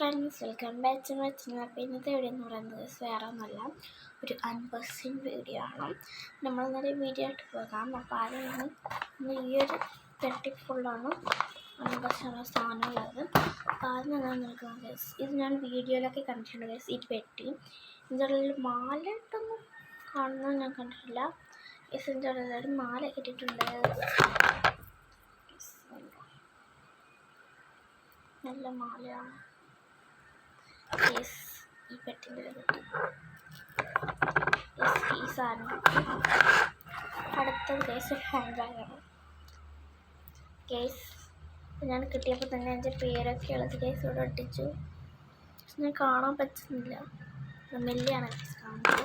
Friends, welcome back to my channel. അപ്പോൾ ഇന്നത്തെ video എന്ന് പറയുന്നത് വേറെ ഒന്നുമല്ല, ഒരു അൺബോക്സിങ് വീഡിയോ ആണ്. നമ്മൾ ഇന്നലെ വീഡിയോ ആയിട്ട് പോകാം. അപ്പോൾ ആദ്യം ഈ ഒരു പെട്ടി ഫുള്ളാണ് അൺബോക്സിങ് സാധനമുള്ളത്. അപ്പോൾ ആദ്യം ഞാൻ നിൽക്കുന്നത് ഗൈസ്, ഇത് ഞാൻ വീഡിയോയിലൊക്കെ കണ്ടിട്ടുണ്ട് ഗൈസ്. ഈ പെട്ടി ഇതിൻ്റെ ഉള്ളിൽ മാല ഇട്ടൊന്നും കാണുന്നത് ഞാൻ കണ്ടിട്ടില്ല ഗൈസ്. ഇതിൻ്റെ ഉള്ളിൽ ഒരു മാല കിട്ടിയിട്ടുണ്ട്. നല്ല മാലയാണ് യെസ്. ഈ പെട്ടിൻ്റെ കിട്ടി യെസ്. ഈ സാധനം അടുത്തത് കേസ് ഒരു ഹാൻഡ് ബാഗാണ് കേസ്. ഞാൻ കിട്ടിയപ്പോൾ തന്നെ എൻ്റെ പേരൊക്കെ ഉള്ളത് കേസ് ഇവിടെ ഒട്ടിച്ചു. ഞാൻ കാണാൻ പറ്റുന്നില്ല, മെല്ലിയാണ് കേസ് കാണുന്നത്.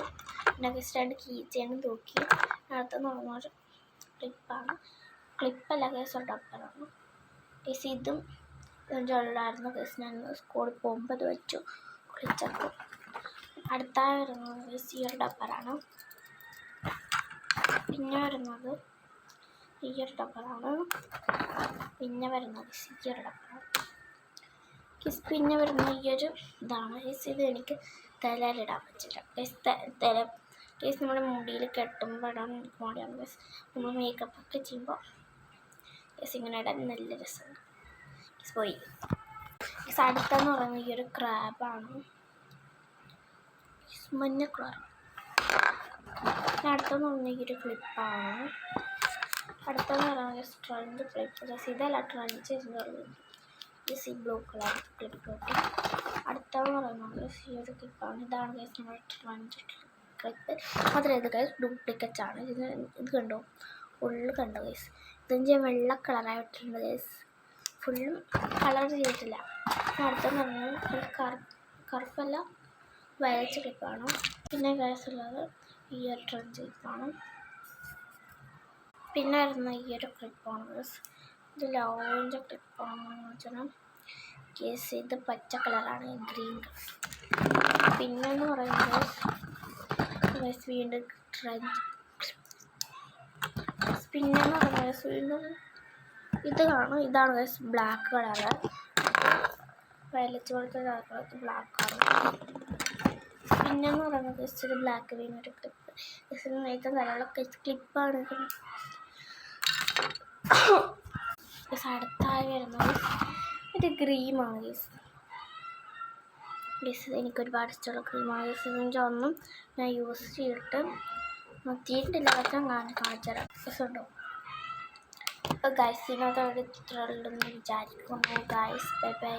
പിന്നെ കേസ് രണ്ട് കീ ചെയിനും തൂക്കി. അടുത്ത നോർമൽ ക്ലിപ്പാണ്, ക്ലിപ്പല്ല കേസ് ഒരു ഡബ്ബറാണ് കേസ്. ഇതും ഇതിൻ്റെ ഉള്ളിലായിരുന്നു കേസ്. ഞാൻ സ്കൂളിൽ പോകുമ്പോൾ അത് വെച്ചു കുളിച്ചപ്പോൾ. അടുത്ത വരുന്നത് കേസ് ഈ ഒരു ഡബ്ബറാണ്. പിന്നെ വരുന്നത് ഈ ഒരു ഡബ്ബറാണ്. പിന്നെ വരുന്നത് ഈ ഒരു ഡബ്ബറാണ് കേസ്. പിന്നെ വരുന്ന ഈ ഒരു ഇതാണ് കേസ്. ഇത് എനിക്ക് തലയിലിടാൻ പറ്റില്ല കേസ്. കേസ് നമ്മുടെ മുടിയിൽ കെട്ടുമ്പോൾ ഇടാൻ വേണ്ടിയാണ് കേസ്. നമ്മൾ മേക്കപ്പ് ഒക്കെ ചെയ്യുമ്പോൾ കേസ് ഇങ്ങനെ ഇടാൻ നല്ല രസമാണ് കേസ്. പോയി കേസ്. അടുത്തെന്ന് പറയുന്നത് ഈ ഒരു ക്രാബാണ്, മഞ്ഞ കളർ. അടുത്തെന്ന് പറഞ്ഞാൽ ഈ ഒരു ക്ലിപ്പാണ്. അടുത്തെന്ന് പറയുന്നത് ട്രഞ്ച് ക്ലിപ്പ് കേസ്. ഇതല്ല ട്രഞ്ച് ചെയ്യുന്നത് കേസ്. ഈ ബ്ലൂ കളർ ക്ലിപ്പ് കിട്ടി. അടുത്തെന്ന് പറയുന്നത് ഈ ഒരു ക്ലിപ്പാണ്. ഇതാണ് കേസ് നമ്മുടെ ട്രഞ്ച് ക്ലിപ്പ്. മാത്രമേ ഇത് കേസ് ഡ്യൂപ്ലിക്കേറ്റ് ആണ്. ഇത് കണ്ടോ, ഉള്ളിൽ കണ്ടോ കേസ്. ഇതിൻ്റെ വെള്ള കളറായിട്ടുണ്ട് കേസ്. ഫുള്ളും കളർ ചെയ്തിട്ടില്ല. അടുത്തെന്ന് പറഞ്ഞാൽ കറുപ്പല്ല വരച്ച ക്ലിപ്പാണ്. പിന്നെ കേസുള്ളത് ഈ ഒരു ട്രഞ്ച് ക്ലിപ്പാണ്. പിന്നെ വരുന്ന ഈ ഒരു ക്ലിപ്പാണ് കേസ്. ഇത് ലൗവിൻ്റെ ക്ലിപ്പാണെന്ന് വെച്ചാൽ കേസ്. ഇത് പച്ച കളറാണ്, ഗ്രീൻ കളർ. പിന്നെന്ന് പറയുന്നത് കേസ് വീണ്ടും ട്രഞ്ച്. പിന്നെന്ന് പറയുന്നത് വീണ്ടും ഇതാണ് കേസ് ബ്ലാക്ക് കളറ്. വയലറ്റ് പോലത്തെ കളർ ബ്ലാക്കാണ്. പിന്നെന്ന് പറയുന്നത് കേസ് ഒരു ബ്ലാക്ക് വീണൊരു ക്ലിപ്പ് കേസ്. ഏറ്റവും നല്ല ക്ലിപ്പാണ് കേസ്. അടുത്തായി വരുന്നത് ഒരു ക്രീമാണ് കേസ്. കേസ് എനിക്കൊരുപാട് ഇഷ്ടമുള്ള ക്രീമാണ് കേസ്. ഇതിൻ്റെ ഒന്നും ഞാൻ യൂസ് ചെയ്തിട്ട് നോക്കിയിട്ടില്ല, പക്ഷെ ഞാൻ കാണിച്ചു തരാം കേസ്. ഉണ്ടോ അപ്പോൾ ഗൈസ്, ഇതിനകത്ത് ഇത്രയുള്ളൂ എന്ന് വിചാരിക്കുന്നു ഗൈസ്. Bye bye.